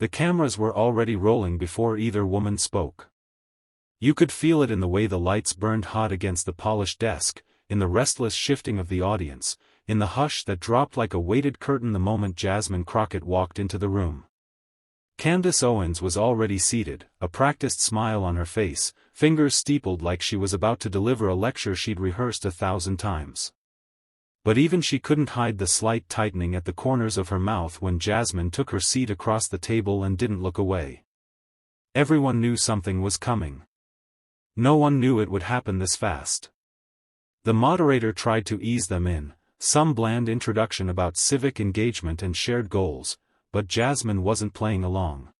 The cameras were already rolling before either woman spoke. You could feel it in the way the lights burned hot against the polished desk, in the restless shifting of the audience, in the hush that dropped like a weighted curtain the moment Jasmine Crockett walked into the room. Candace Owens was already seated, a practiced smile on her face, fingers steepled like she was about to deliver a lecture she'd rehearsed 1,000 times. But even she couldn't hide the slight tightening at the corners of her mouth when Jasmine took her seat across the table and didn't look away. Everyone knew something was coming. No one knew it would happen this fast. The moderator tried to ease them in, some bland introduction about civic engagement and shared goals, but Jasmine wasn't playing along.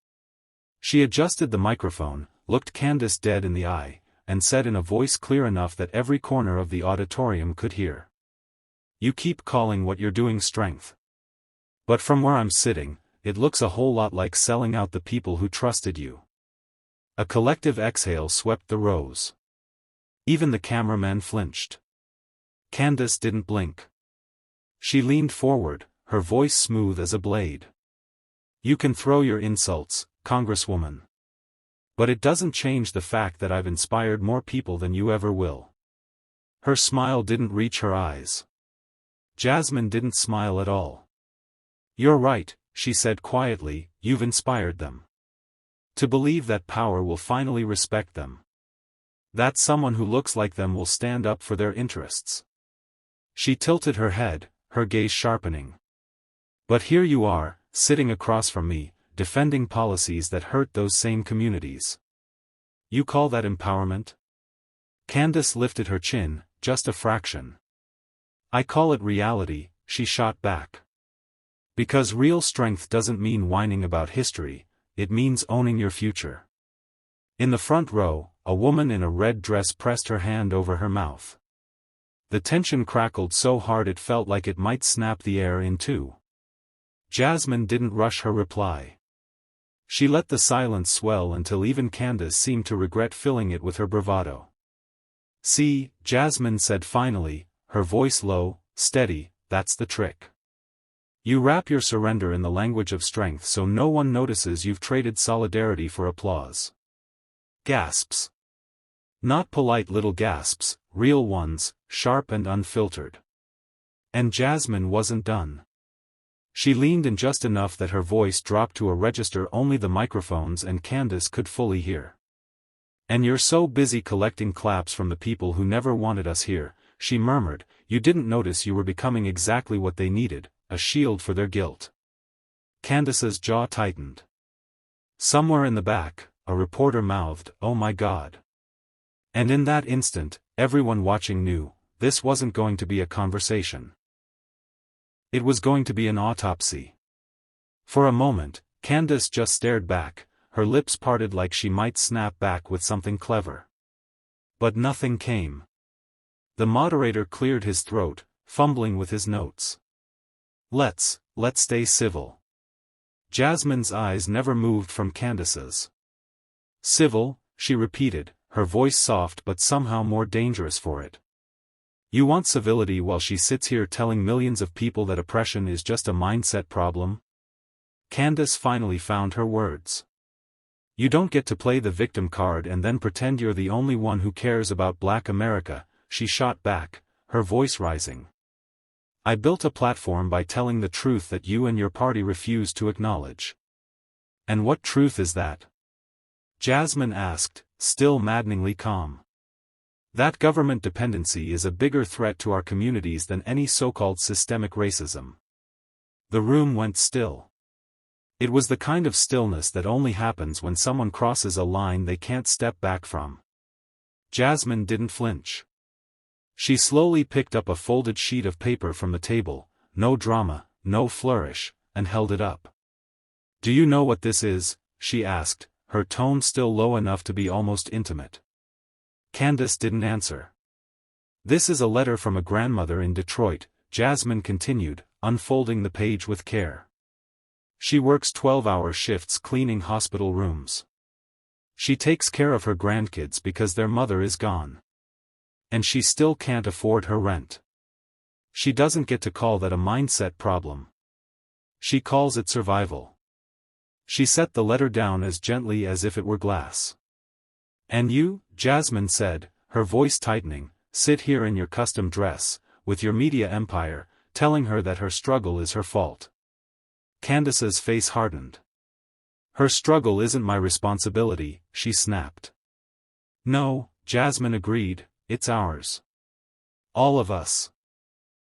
She adjusted the microphone, looked Candace dead in the eye, and said in a voice clear enough that every corner of the auditorium could hear. You keep calling what you're doing strength. But from where I'm sitting, it looks a whole lot like selling out the people who trusted you. A collective exhale swept the rows. Even the cameraman flinched. Candace didn't blink. She leaned forward, her voice smooth as a blade. You can throw your insults, Congresswoman. But it doesn't change the fact that I've inspired more people than you ever will. Her smile didn't reach her eyes. Jasmine didn't smile at all. You're right, she said quietly, you've inspired them. To believe that power will finally respect them. That someone who looks like them will stand up for their interests. She tilted her head, her gaze sharpening. But here you are, sitting across from me, defending policies that hurt those same communities. You call that empowerment? Candace lifted her chin, just a fraction. I call it reality, she shot back. Because real strength doesn't mean whining about history, it means owning your future. In the front row, a woman in a red dress pressed her hand over her mouth. The tension crackled so hard it felt like it might snap the air in two. Jasmine didn't rush her reply. She let the silence swell until even Candace seemed to regret filling it with her bravado. See, Jasmine said finally, her voice low, steady, that's the trick. You wrap your surrender in the language of strength so no one notices you've traded solidarity for applause. Gasps. Not polite little gasps, real ones, sharp and unfiltered. And Jasmine wasn't done. She leaned in just enough that her voice dropped to a register only the microphones and Candace could fully hear. And you're so busy collecting claps from the people who never wanted us here, she murmured, you didn't notice you were becoming exactly what they needed, a shield for their guilt. Candace's jaw tightened. Somewhere in the back, a reporter mouthed, oh my God. And in that instant, everyone watching knew, this wasn't going to be a conversation. It was going to be an autopsy. For a moment, Candace just stared back, her lips parted like she might snap back with something clever. But nothing came. The moderator cleared his throat, fumbling with his notes. Let's stay civil. Jasmine's eyes never moved from Candace's. Civil, she repeated, her voice soft but somehow more dangerous for it. You want civility while she sits here telling millions of people that oppression is just a mindset problem? Candace finally found her words. You don't get to play the victim card and then pretend you're the only one who cares about Black America, she shot back, her voice rising. I built a platform by telling the truth that you and your party refuse to acknowledge. And what truth is that? Jasmine asked, still maddeningly calm. That government dependency is a bigger threat to our communities than any so-called systemic racism. The room went still. It was the kind of stillness that only happens when someone crosses a line they can't step back from. Jasmine didn't flinch. She slowly picked up a folded sheet of paper from the table, no drama, no flourish, and held it up. Do you know what this is? She asked, her tone still low enough to be almost intimate. Candace didn't answer. This is a letter from a grandmother in Detroit, Jasmine continued, unfolding the page with care. She works 12-hour shifts cleaning hospital rooms. She takes care of her grandkids because their mother is gone. And she still can't afford her rent. She doesn't get to call that a mindset problem. She calls it survival. She set the letter down as gently as if it were glass. "And you," Jasmine said, her voice tightening, "sit here in your custom dress, with your media empire, telling her that her struggle is her fault." Candace's face hardened. "Her struggle isn't my responsibility," she snapped. "No," Jasmine agreed, "it's ours. All of us.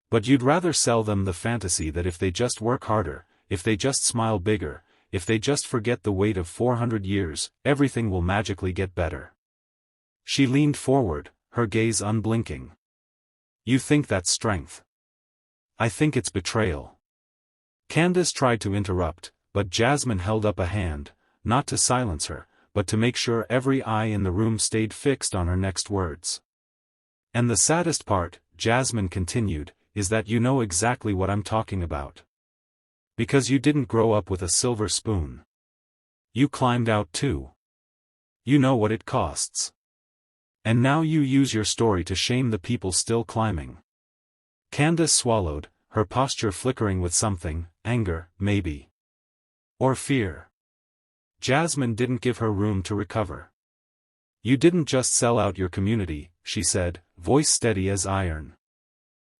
But you'd rather sell them the fantasy that if they just work harder, if they just smile bigger, if they just forget the weight of 400 years, everything will magically get better." She leaned forward, her gaze unblinking. "You think that's strength? I think it's betrayal." Candace tried to interrupt, but Jasmine held up a hand, not to silence her, but to make sure every eye in the room stayed fixed on her next words. "And the saddest part," Jasmine continued, "is that you know exactly what I'm talking about. Because you didn't grow up with a silver spoon. You climbed out too. You know what it costs. And now you use your story to shame the people still climbing." Candace swallowed, her posture flickering with something, anger, maybe. Or fear. Jasmine didn't give her room to recover. "You didn't just sell out your community," she said, voice steady as iron.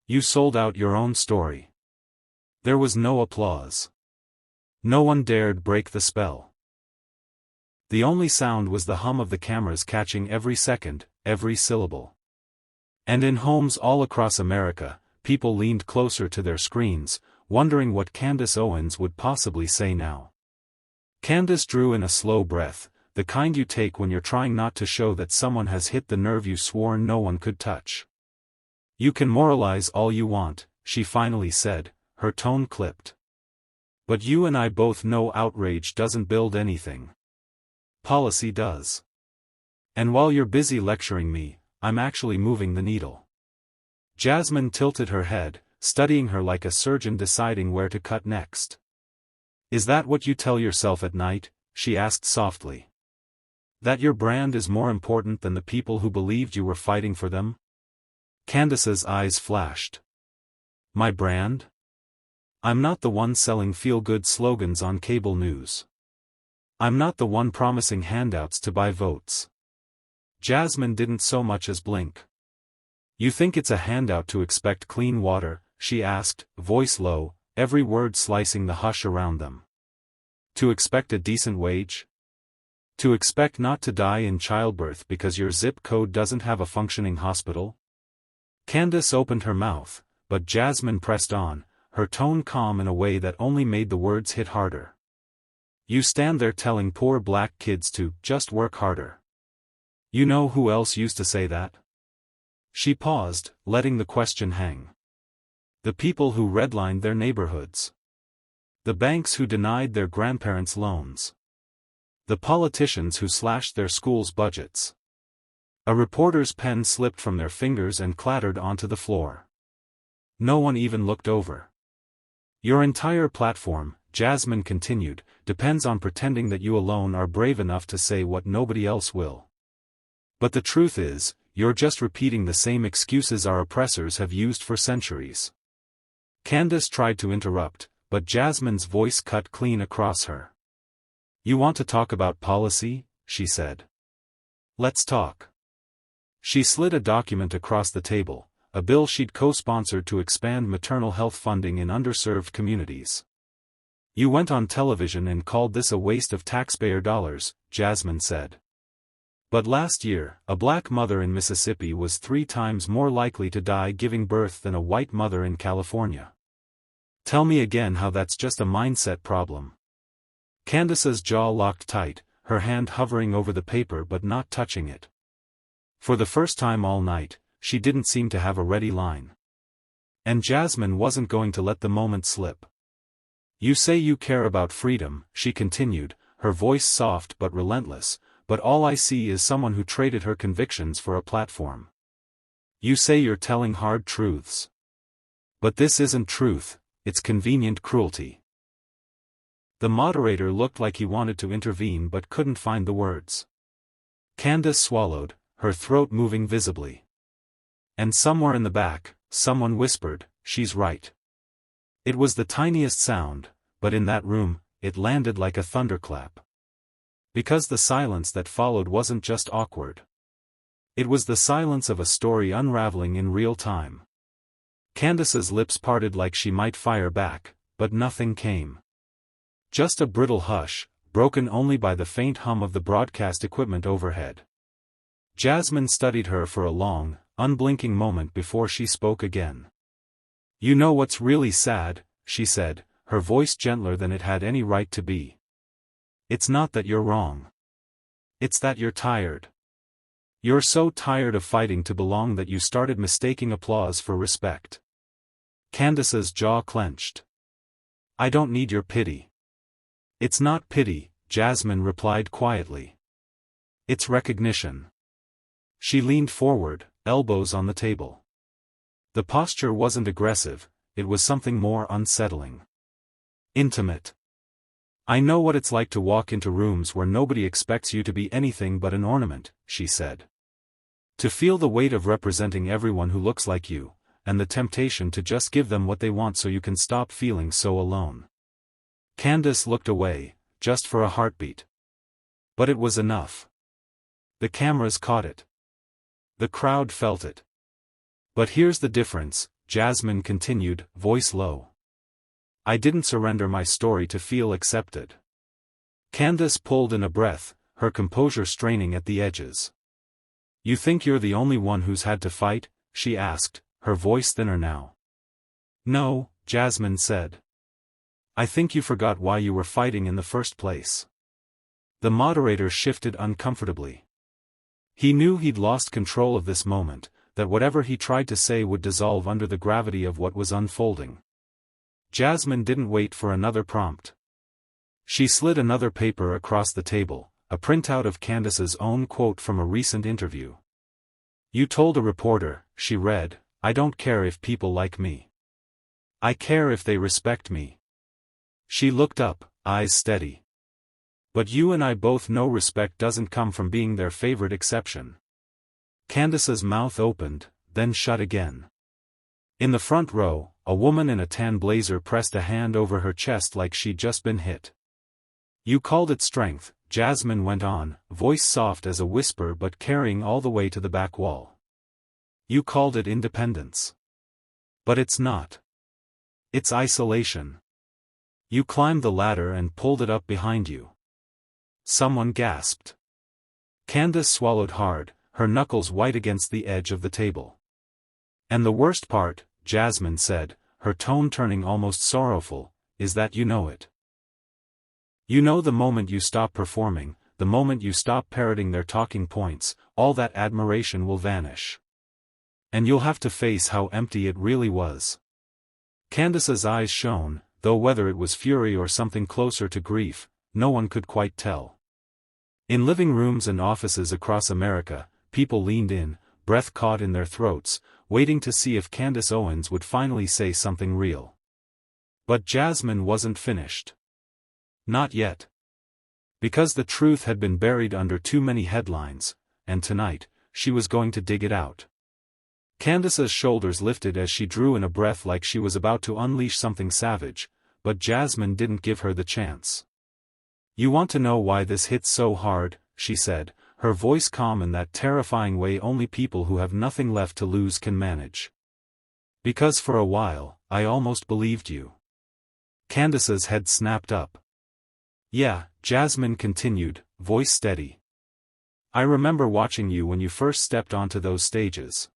"You sold out your own story." There was no applause. No one dared break the spell. The only sound was the hum of the cameras catching every second, every syllable. And in homes all across America, people leaned closer to their screens, wondering what Candace Owens would possibly say now. Candace drew in a slow breath, the kind you take when you're trying not to show that someone has hit the nerve you swore no one could touch. "You can moralize all you want," she finally said, her tone clipped. "But you and I both know outrage doesn't build anything. Policy does. And while you're busy lecturing me, I'm actually moving the needle." Jasmine tilted her head, studying her like a surgeon deciding where to cut next. "Is that what you tell yourself at night?" she asked softly. "That your brand is more important than the people who believed you were fighting for them?" Candace's eyes flashed. "My brand? I'm not the one selling feel-good slogans on cable news. I'm not the one promising handouts to buy votes." Jasmine didn't so much as blink. "You think it's a handout to expect clean water?" she asked, voice low, every word slicing the hush around them. "To expect a decent wage? To expect not to die in childbirth because your zip code doesn't have a functioning hospital?" Candace opened her mouth, but Jasmine pressed on, her tone calm in a way that only made the words hit harder. "You stand there telling poor black kids to just work harder. You know who else used to say that?" She paused, letting the question hang. "The people who redlined their neighborhoods. The banks who denied their grandparents loans. The politicians who slashed their schools' budgets." A reporter's pen slipped from their fingers and clattered onto the floor. No one even looked over. "Your entire platform," Jasmine continued, "depends on pretending that you alone are brave enough to say what nobody else will. But the truth is, you're just repeating the same excuses our oppressors have used for centuries." Candace tried to interrupt, but Jasmine's voice cut clean across her. "You want to talk about policy?" she said. "Let's talk." She slid a document across the table, a bill she'd co-sponsored to expand maternal health funding in underserved communities. "You went on television and called this a waste of taxpayer dollars," Jasmine said. "But last year, a black mother in Mississippi was 3 times more likely to die giving birth than a white mother in California. Tell me again how that's just a mindset problem." Candace's jaw locked tight, her hand hovering over the paper but not touching it. For the first time all night, she didn't seem to have a ready line. And Jasmine wasn't going to let the moment slip. "You say you care about freedom," she continued, her voice soft but relentless, "but all I see is someone who traded her convictions for a platform. You say you're telling hard truths. But this isn't truth, it's convenient cruelty." The moderator looked like he wanted to intervene but couldn't find the words. Candace swallowed, her throat moving visibly. And somewhere in the back, someone whispered, "She's right." It was the tiniest sound, but in that room, it landed like a thunderclap. Because the silence that followed wasn't just awkward. It was the silence of a story unraveling in real time. Candace's lips parted like she might fire back, but nothing came. Just a brittle hush, broken only by the faint hum of the broadcast equipment overhead. Jasmine studied her for a long, unblinking moment before she spoke again. "You know what's really sad," she said, her voice gentler than it had any right to be. "It's not that you're wrong. It's that you're tired. You're so tired of fighting to belong that you started mistaking applause for respect." Candace's jaw clenched. "I don't need your pity." "It's not pity," Jasmine replied quietly. "It's recognition." She leaned forward, elbows on the table. The posture wasn't aggressive, it was something more unsettling. Intimate. "I know what it's like to walk into rooms where nobody expects you to be anything but an ornament," she said. "To feel the weight of representing everyone who looks like you, and the temptation to just give them what they want so you can stop feeling so alone." Candace looked away, just for a heartbeat. But it was enough. The cameras caught it. The crowd felt it. "But here's the difference," Jasmine continued, voice low. "I didn't surrender my story to feel accepted." Candace pulled in a breath, her composure straining at the edges. "You think you're the only one who's had to fight?" she asked, her voice thinner now. "No," Jasmine said. "I think you forgot why you were fighting in the first place." The moderator shifted uncomfortably. He knew he'd lost control of this moment, that whatever he tried to say would dissolve under the gravity of what was unfolding. Jasmine didn't wait for another prompt. She slid another paper across the table, a printout of Candace's own quote from a recent interview. "You told a reporter," she read, "I don't care if people like me. I care if they respect me." She looked up, eyes steady. "But you and I both know respect doesn't come from being their favorite exception." Candace's mouth opened, then shut again. In the front row, a woman in a tan blazer pressed a hand over her chest like she'd just been hit. "You called it strength," Jasmine went on, voice soft as a whisper but carrying all the way to the back wall. "You called it independence. But it's not. It's isolation. You climbed the ladder and pulled it up behind you." Someone gasped. Candace swallowed hard, her knuckles white against the edge of the table. "And the worst part," Jasmine said, her tone turning almost sorrowful, "is that you know it. You know the moment you stop performing, the moment you stop parroting their talking points, all that admiration will vanish. And you'll have to face how empty it really was." Candace's eyes shone, though whether it was fury or something closer to grief, no one could quite tell. In living rooms and offices across America, people leaned in, breath caught in their throats, waiting to see if Candace Owens would finally say something real. But Jasmine wasn't finished. Not yet. Because the truth had been buried under too many headlines, and tonight, she was going to dig it out. Candace's shoulders lifted as she drew in a breath like she was about to unleash something savage, but Jasmine didn't give her the chance. "You want to know why this hits so hard," she said, her voice calm in that terrifying way only people who have nothing left to lose can manage. "Because for a while, I almost believed you." Candace's head snapped up. "Yeah," Jasmine continued, voice steady. "I remember watching you when you first stepped onto those stages.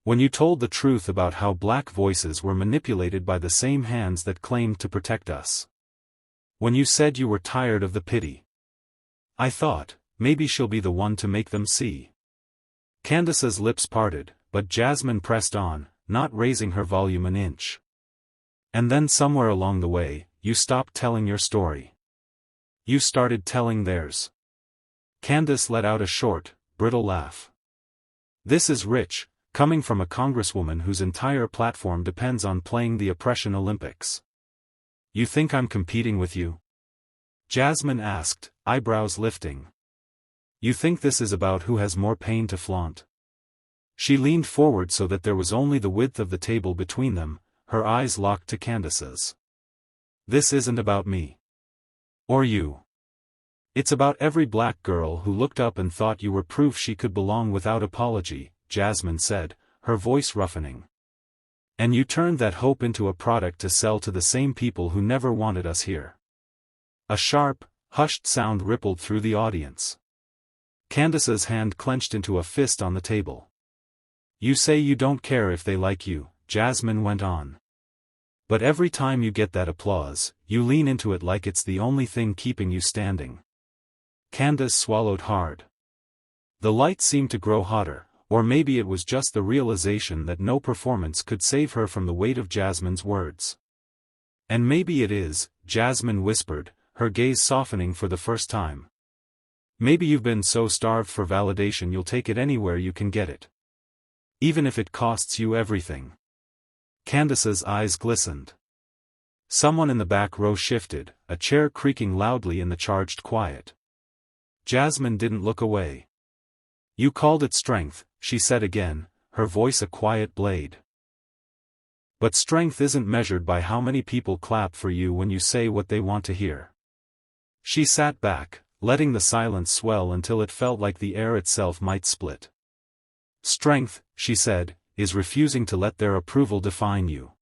When you told the truth about how black voices were manipulated by the same hands that claimed to protect us. When you said you were tired of the pity. I thought, maybe she'll be the one to make them see." Candace's lips parted, but Jasmine pressed on, not raising her volume an inch. "And then somewhere along the way, you stopped telling your story. You started telling theirs." Candace let out a short, brittle laugh. "This is rich, coming from a congresswoman whose entire platform depends on playing the oppression Olympics." "You think I'm competing with you?" Jasmine asked, eyebrows lifting. "You think this is about who has more pain to flaunt?" She leaned forward so that there was only the width of the table between them, her eyes locked to Candace's. "This isn't about me. Or you. It's about every black girl who looked up and thought you were proof she could belong without apology, Jasmine said, her voice roughening. And you turned that hope into a product to sell to the same people who never wanted us here. A sharp, hushed sound rippled through the audience. Candace's hand clenched into a fist on the table. You say you don't care if they like you, Jasmine went on. But every time you get that applause, you lean into it like it's the only thing keeping you standing. Candace swallowed hard. The light seemed to grow hotter, or maybe it was just the realization that no performance could save her from the weight of Jasmine's words. And maybe it is, Jasmine whispered, her gaze softening for the first time. Maybe you've been so starved for validation you'll take it anywhere you can get it. Even if it costs you everything. Candace's eyes glistened. Someone in the back row shifted, a chair creaking loudly in the charged quiet. Jasmine didn't look away. You called it strength, she said again, her voice a quiet blade. But strength isn't measured by how many people clap for you when you say what they want to hear. She sat back, letting the silence swell until it felt like the air itself might split. Strength, she said, is refusing to let their approval define you.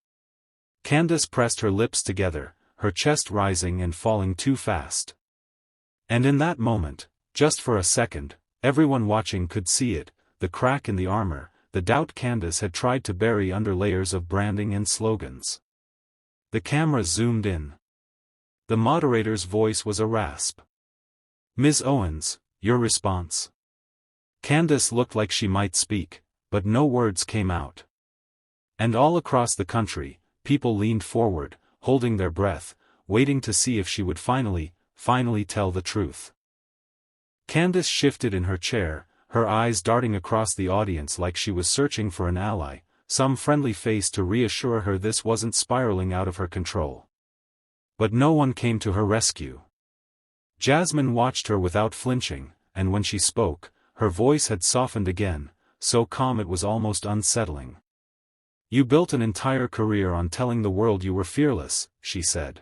Candace pressed her lips together, her chest rising and falling too fast. And in that moment, just for a second, everyone watching could see it, the crack in the armor, the doubt Candace had tried to bury under layers of branding and slogans. The camera zoomed in. The moderator's voice was a rasp. Ms. Owens, your response. Candace looked like she might speak, but no words came out. And all across the country, people leaned forward, holding their breath, waiting to see if she would finally tell the truth. Candace shifted in her chair, her eyes darting across the audience like she was searching for an ally, some friendly face to reassure her this wasn't spiraling out of her control. But no one came to her rescue. Jasmine watched her without flinching, and when she spoke, her voice had softened again, so calm it was almost unsettling. You built an entire career on telling the world you were fearless, she said.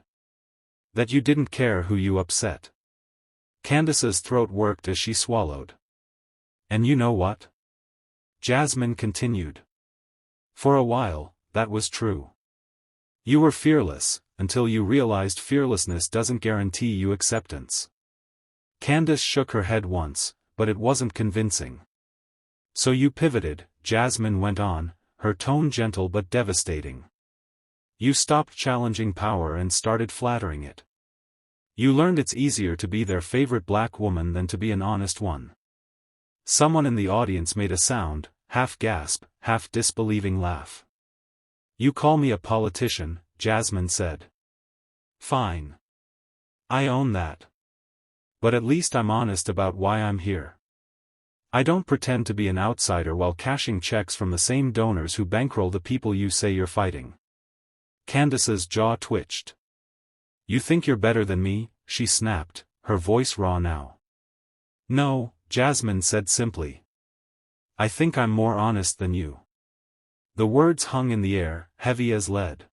That you didn't care who you upset. Candace's throat worked as she swallowed. And you know what? Jasmine continued. For a while, that was true. You were fearless, until you realized fearlessness doesn't guarantee you acceptance. Candace shook her head once, but it wasn't convincing. So you pivoted, Jasmine went on, her tone gentle but devastating. You stopped challenging power and started flattering it. You learned it's easier to be their favorite black woman than to be an honest one. Someone in the audience made a sound, half gasp, half disbelieving laugh. You call me a politician, Jasmine said. Fine. I own that. But at least I'm honest about why I'm here. I don't pretend to be an outsider while cashing checks from the same donors who bankroll the people you say you're fighting. Candace's jaw twitched. You think you're better than me, she snapped, her voice raw now. No, Jasmine said simply. I think I'm more honest than you. The words hung in the air, heavy as lead.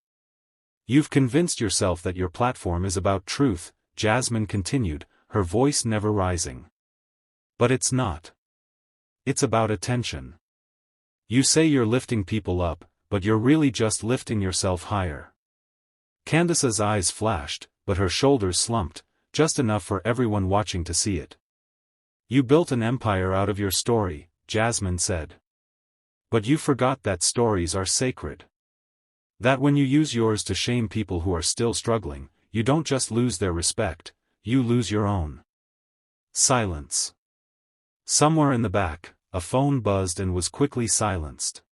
You've convinced yourself that your platform is about truth, Jasmine continued, her voice never rising. But it's not. It's about attention. You say you're lifting people up, but you're really just lifting yourself higher. Candace's eyes flashed, but her shoulders slumped, just enough for everyone watching to see it. You built an empire out of your story, Jasmine said. But you forgot that stories are sacred. That when you use yours to shame people who are still struggling, you don't just lose their respect, you lose your own. Silence. Somewhere in the back, a phone buzzed and was quickly silenced.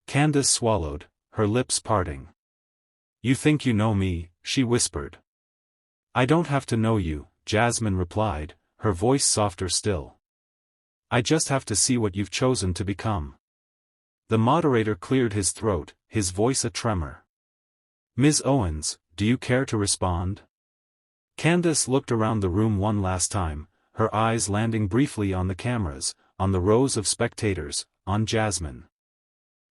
Candace swallowed, her lips parting. You think you know me, she whispered. I don't have to know you, Jasmine replied, her voice softer still. I just have to see what you've chosen to become. The moderator cleared his throat, his voice a tremor. Ms. Owens, do you care to respond? Candace looked around the room one last time, her eyes landing briefly on the cameras, on the rows of spectators, on Jasmine.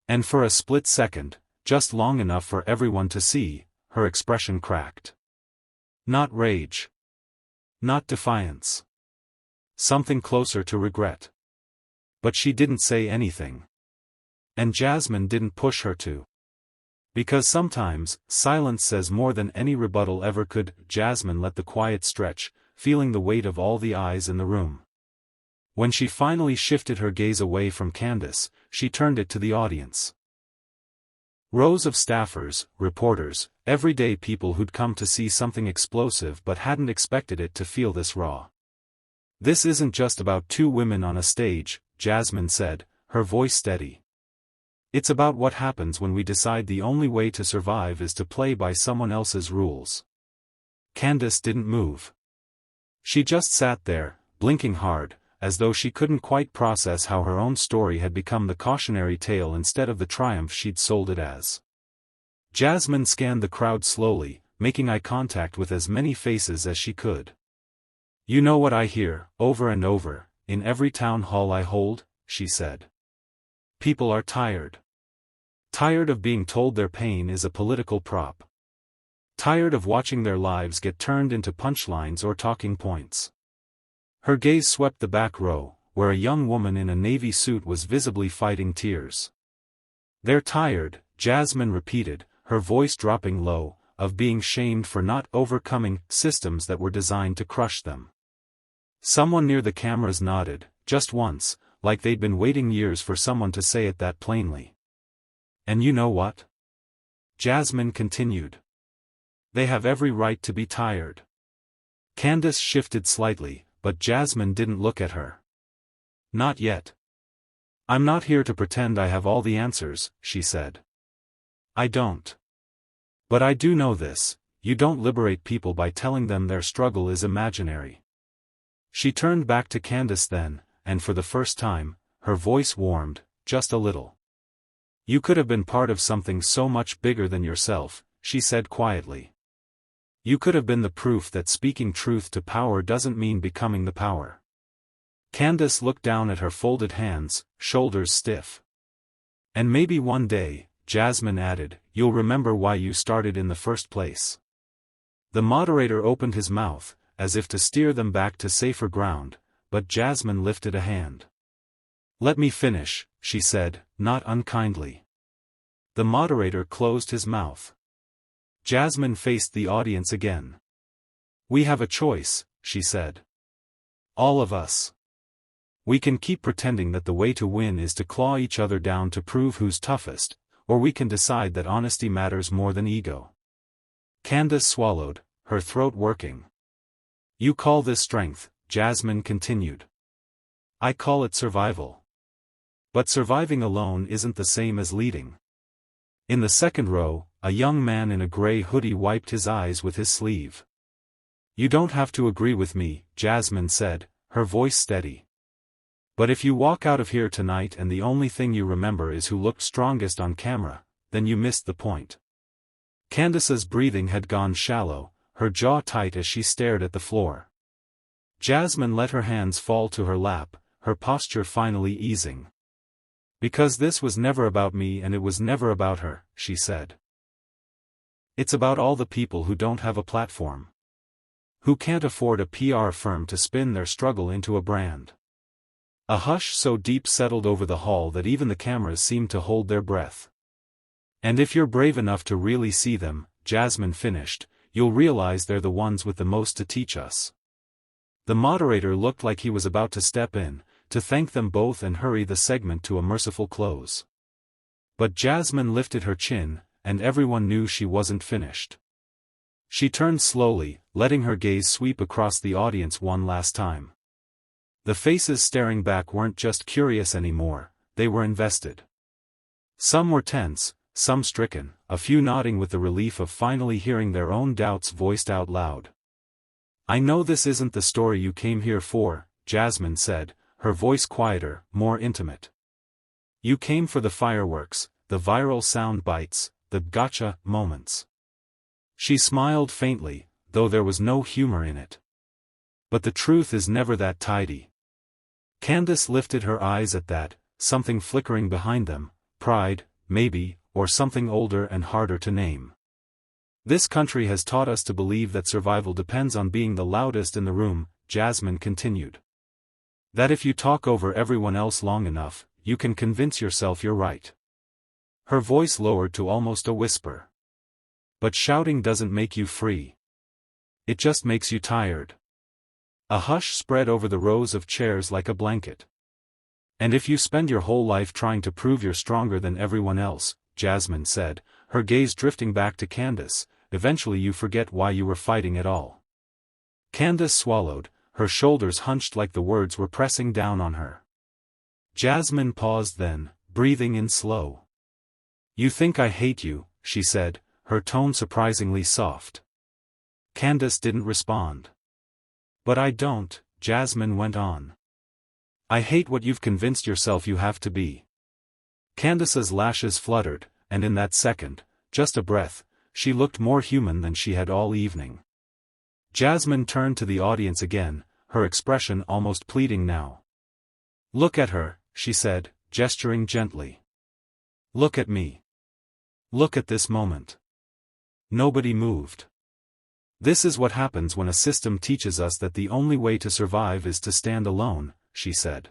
And for a split second, just long enough for everyone to see, her expression cracked. Not rage. Not defiance. Something closer to regret. But she didn't say anything. And Jasmine didn't push her to. Because sometimes, silence says more than any rebuttal ever could. Jasmine let the quiet stretch, feeling the weight of all the eyes in the room. When she finally shifted her gaze away from Candace, she turned it to the audience. Rows of staffers, reporters, everyday people who'd come to see something explosive but hadn't expected it to feel this raw. This isn't just about two women on a stage, Jasmine said, her voice steady. It's about what happens when we decide the only way to survive is to play by someone else's rules. Candace didn't move. She just sat there, blinking hard, as though she couldn't quite process how her own story had become the cautionary tale instead of the triumph she'd sold it as. Jasmine scanned the crowd slowly, making eye contact with as many faces as she could. You know what I hear, over and over, in every town hall I hold, she said. People are tired. Tired of being told their pain is a political prop. Tired of watching their lives get turned into punchlines or talking points. Her gaze swept the back row, where a young woman in a navy suit was visibly fighting tears. They're tired, Jasmine repeated, her voice dropping low, of being shamed for not overcoming systems that were designed to crush them. Someone near the cameras nodded, just once, like they'd been waiting years for someone to say it that plainly. And you know what? Jasmine continued. They have every right to be tired. Candace shifted slightly, but Jasmine didn't look at her. Not yet. I'm not here to pretend I have all the answers, she said. I don't. But I do know this, you don't liberate people by telling them their struggle is imaginary. She turned back to Candace then, and for the first time, her voice warmed, just a little. You could have been part of something so much bigger than yourself, she said quietly. You could have been the proof that speaking truth to power doesn't mean becoming the power. Candace looked down at her folded hands, shoulders stiff. And maybe one day, Jasmine added, you'll remember why you started in the first place. The moderator opened his mouth, as if to steer them back to safer ground, but Jasmine lifted a hand. Let me finish, she said, not unkindly. The moderator closed his mouth. Jasmine faced the audience again. We have a choice, she said. All of us. We can keep pretending that the way to win is to claw each other down to prove who's toughest, or we can decide that honesty matters more than ego. Candace swallowed, her throat working. You call this strength, Jasmine continued. I call it survival. But surviving alone isn't the same as leading. In the second row, a young man in a gray hoodie wiped his eyes with his sleeve. You don't have to agree with me, Jasmine said, her voice steady. But if you walk out of here tonight and the only thing you remember is who looked strongest on camera, then you missed the point. Candace's breathing had gone shallow, her jaw tight as she stared at the floor. Jasmine let her hands fall to her lap, her posture finally easing. Because this was never about me and it was never about her, she said. It's about all the people who don't have a platform. Who can't afford a PR firm to spin their struggle into a brand. A hush so deep settled over the hall that even the cameras seemed to hold their breath. And if you're brave enough to really see them, Jasmine finished, you'll realize they're the ones with the most to teach us. The moderator looked like he was about to step in, to thank them both and hurry the segment to a merciful close. But Jasmine lifted her chin, and everyone knew she wasn't finished. She turned slowly, letting her gaze sweep across the audience one last time. The faces staring back weren't just curious anymore, they were invested. Some were tense, some stricken, a few nodding with the relief of finally hearing their own doubts voiced out loud. I know this isn't the story you came here for, Jasmine said, her voice quieter, more intimate. You came for the fireworks, the viral sound bites, the gotcha moments. She smiled faintly, though there was no humor in it. But the truth is never that tidy. Candace lifted her eyes at that, something flickering behind them, pride, maybe, or something older and harder to name. This country has taught us to believe that survival depends on being the loudest in the room, Jasmine continued. That if you talk over everyone else long enough, you can convince yourself you're right. Her voice lowered to almost a whisper. But shouting doesn't make you free. It just makes you tired. A hush spread over the rows of chairs like a blanket. And if you spend your whole life trying to prove you're stronger than everyone else, Jasmine said, her gaze drifting back to Candace, eventually you forget why you were fighting at all. Candace swallowed, her shoulders hunched like the words were pressing down on her. Jasmine paused then, breathing in slow. You think I hate you, she said, her tone surprisingly soft. Candace didn't respond. But I don't, Jasmine went on. I hate what you've convinced yourself you have to be. Candace's lashes fluttered, and in that second, just a breath, she looked more human than she had all evening. Jasmine turned to the audience again, her expression almost pleading now. Look at her, she said, gesturing gently. Look at me. Look at this moment. Nobody moved. This is what happens when a system teaches us that the only way to survive is to stand alone, she said.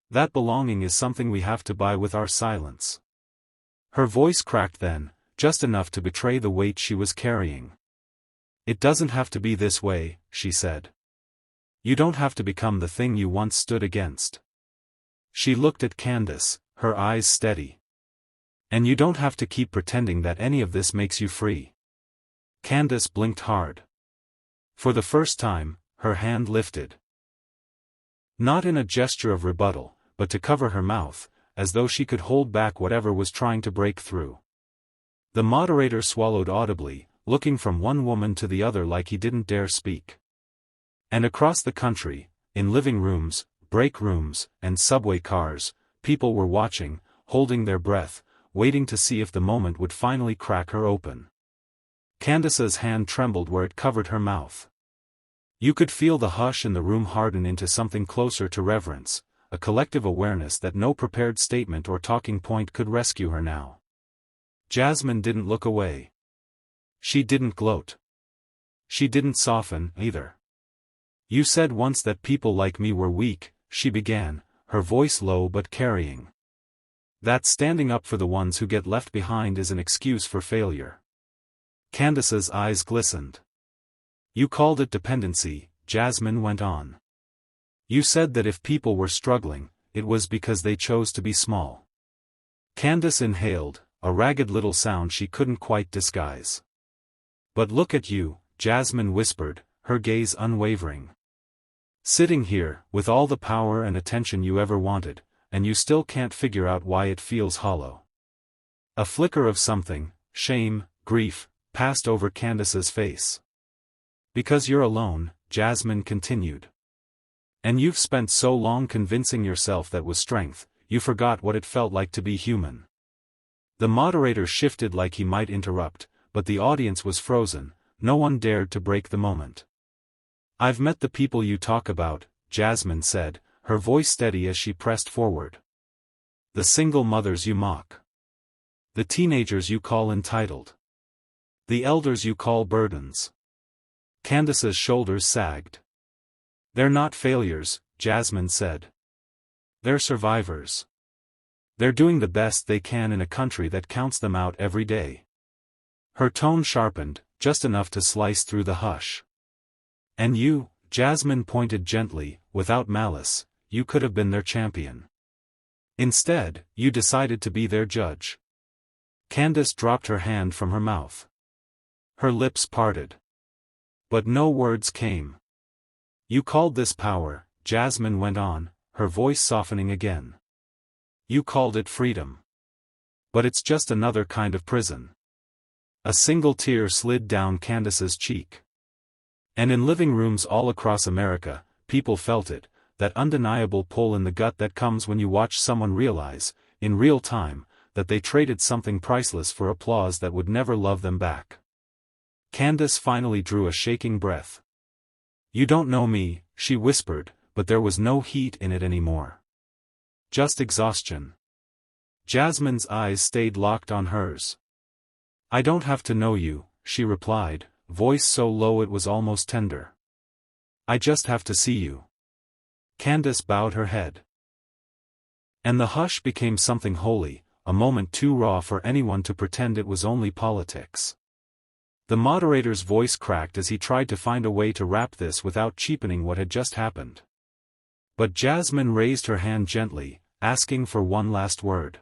That belonging is something we have to buy with our silence. Her voice cracked then, just enough to betray the weight she was carrying. It doesn't have to be this way, she said. You don't have to become the thing you once stood against. She looked at Candace, her eyes steady. And you don't have to keep pretending that any of this makes you free. Candace blinked hard. For the first time, her hand lifted. Not in a gesture of rebuttal, but to cover her mouth, as though she could hold back whatever was trying to break through. The moderator swallowed audibly, looking from one woman to the other like he didn't dare speak. And across the country, in living rooms, break rooms, and subway cars, people were watching, holding their breath, waiting to see if the moment would finally crack her open. Candace's hand trembled where it covered her mouth. You could feel the hush in the room harden into something closer to reverence, a collective awareness that no prepared statement or talking point could rescue her now. Jasmine didn't look away. She didn't gloat. She didn't soften, either. You said once that people like me were weak, she began, her voice low but carrying. That standing up for the ones who get left behind is an excuse for failure. Candace's eyes glistened. You called it dependency, Jasmine went on. You said that if people were struggling, it was because they chose to be small. Candace inhaled, a ragged little sound she couldn't quite disguise. But look at you, Jasmine whispered, her gaze unwavering. Sitting here, with all the power and attention you ever wanted, and you still can't figure out why it feels hollow. A flicker of something, shame, grief, passed over Candace's face. Because you're alone, Jasmine continued. And you've spent so long convincing yourself that was strength, you forgot what it felt like to be human. The moderator shifted like he might interrupt, but the audience was frozen, no one dared to break the moment. I've met the people you talk about, Jasmine said, her voice steady as she pressed forward. The single mothers you mock. The teenagers you call entitled. The elders you call burdens. Candace's shoulders sagged. They're not failures, Jasmine said. They're survivors. They're doing the best they can in a country that counts them out every day. Her tone sharpened, just enough to slice through the hush. And you, Jasmine pointed gently, without malice, you could have been their champion. Instead, you decided to be their judge. Candace dropped her hand from her mouth. Her lips parted. But no words came. You called this power, Jasmine went on, her voice softening again. You called it freedom. But it's just another kind of prison. A single tear slid down Candace's cheek. And in living rooms all across America, people felt it, that undeniable pull in the gut that comes when you watch someone realize, in real time, that they traded something priceless for applause that would never love them back. Candace finally drew a shaking breath. You don't know me, she whispered, but there was no heat in it anymore. Just exhaustion. Jasmine's eyes stayed locked on hers. I don't have to know you, she replied, voice so low it was almost tender. I just have to see you. Candace bowed her head. And the hush became something holy, a moment too raw for anyone to pretend it was only politics. The moderator's voice cracked as he tried to find a way to wrap this without cheapening what had just happened. But Jasmine raised her hand gently, asking for one last word.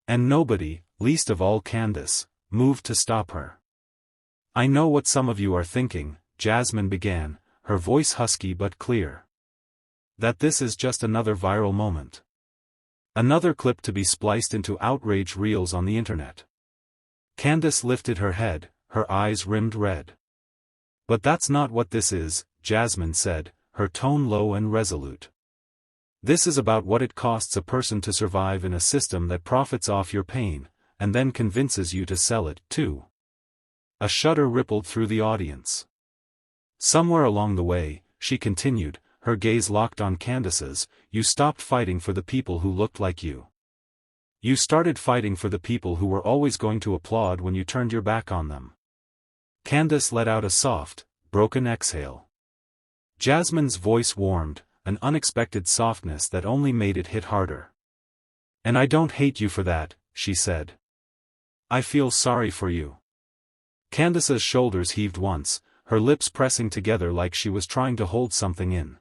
And nobody, least of all Candace, moved to stop her. I know what some of you are thinking, Jasmine began, her voice husky but clear. That this is just another viral moment. Another clip to be spliced into outrage reels on the internet. Candace lifted her head, her eyes rimmed red. But that's not what this is, Jasmine said, her tone low and resolute. This is about what it costs a person to survive in a system that profits off your pain, and then convinces you to sell it, too. A shudder rippled through the audience. Somewhere along the way, she continued, her gaze locked on Candace's, you stopped fighting for the people who looked like you. You started fighting for the people who were always going to applaud when you turned your back on them. Candace let out a soft, broken exhale. Jasmine's voice warmed, an unexpected softness that only made it hit harder. And I don't hate you for that, she said. I feel sorry for you. Candace's shoulders heaved once, her lips pressing together like she was trying to hold something in.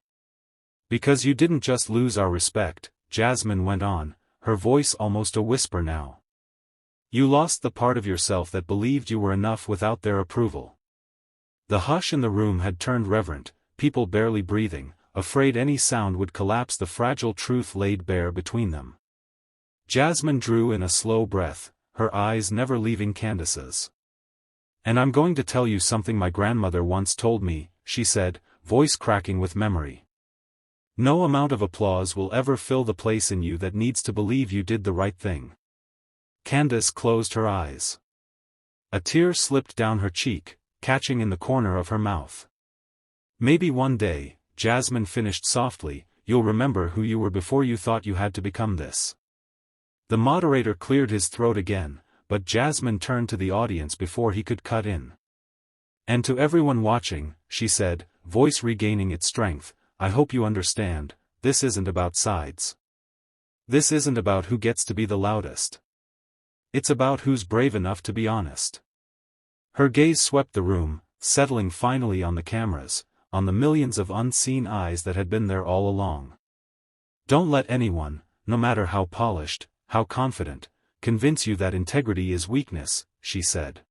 Because you didn't just lose our respect, Jasmine went on, her voice almost a whisper now. You lost the part of yourself that believed you were enough without their approval. The hush in the room had turned reverent, people barely breathing, afraid any sound would collapse the fragile truth laid bare between them. Jasmine drew in a slow breath, her eyes never leaving Candace's. And I'm going to tell you something my grandmother once told me, she said, voice cracking with memory. No amount of applause will ever fill the place in you that needs to believe you did the right thing. Candace closed her eyes. A tear slipped down her cheek, catching in the corner of her mouth. Maybe one day, Jasmine finished softly, you'll remember who you were before you thought you had to become this. The moderator cleared his throat again, but Jasmine turned to the audience before he could cut in. And to everyone watching, she said, voice regaining its strength, I hope you understand, this isn't about sides. This isn't about who gets to be the loudest. It's about who's brave enough to be honest. Her gaze swept the room, settling finally on the cameras, on the millions of unseen eyes that had been there all along. Don't let anyone, no matter how polished, how confident, convince you that integrity is weakness, she said.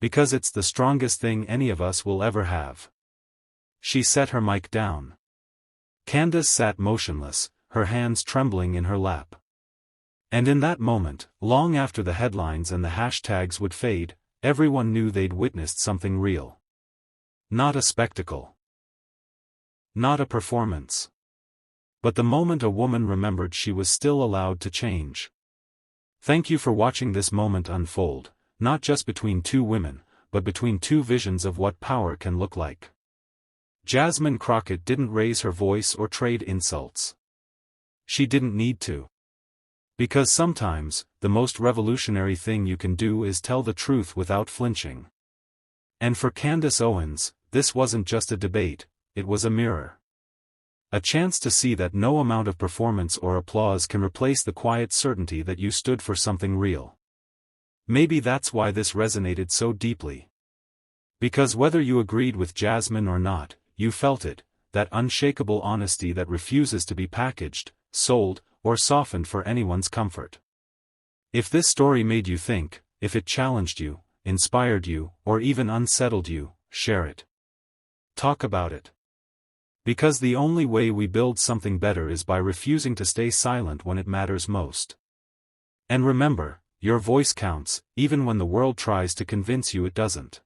Because it's the strongest thing any of us will ever have. She set her mic down. Candace sat motionless, her hands trembling in her lap. And in that moment, long after the headlines and the hashtags would fade, everyone knew they'd witnessed something real. Not a spectacle. Not a performance. But the moment a woman remembered she was still allowed to change. Thank you for watching this moment unfold, not just between two women, but between two visions of what power can look like. Jasmine Crockett didn't raise her voice or trade insults. She didn't need to. Because sometimes, the most revolutionary thing you can do is tell the truth without flinching. And for Candace Owens, this wasn't just a debate, it was a mirror. A chance to see that no amount of performance or applause can replace the quiet certainty that you stood for something real. Maybe that's why this resonated so deeply. Because whether you agreed with Jasmine or not, you felt it, that unshakable honesty that refuses to be packaged, sold, or softened for anyone's comfort. If this story made you think, if it challenged you, inspired you, or even unsettled you, share it. Talk about it. Because the only way we build something better is by refusing to stay silent when it matters most. And remember, your voice counts, even when the world tries to convince you it doesn't.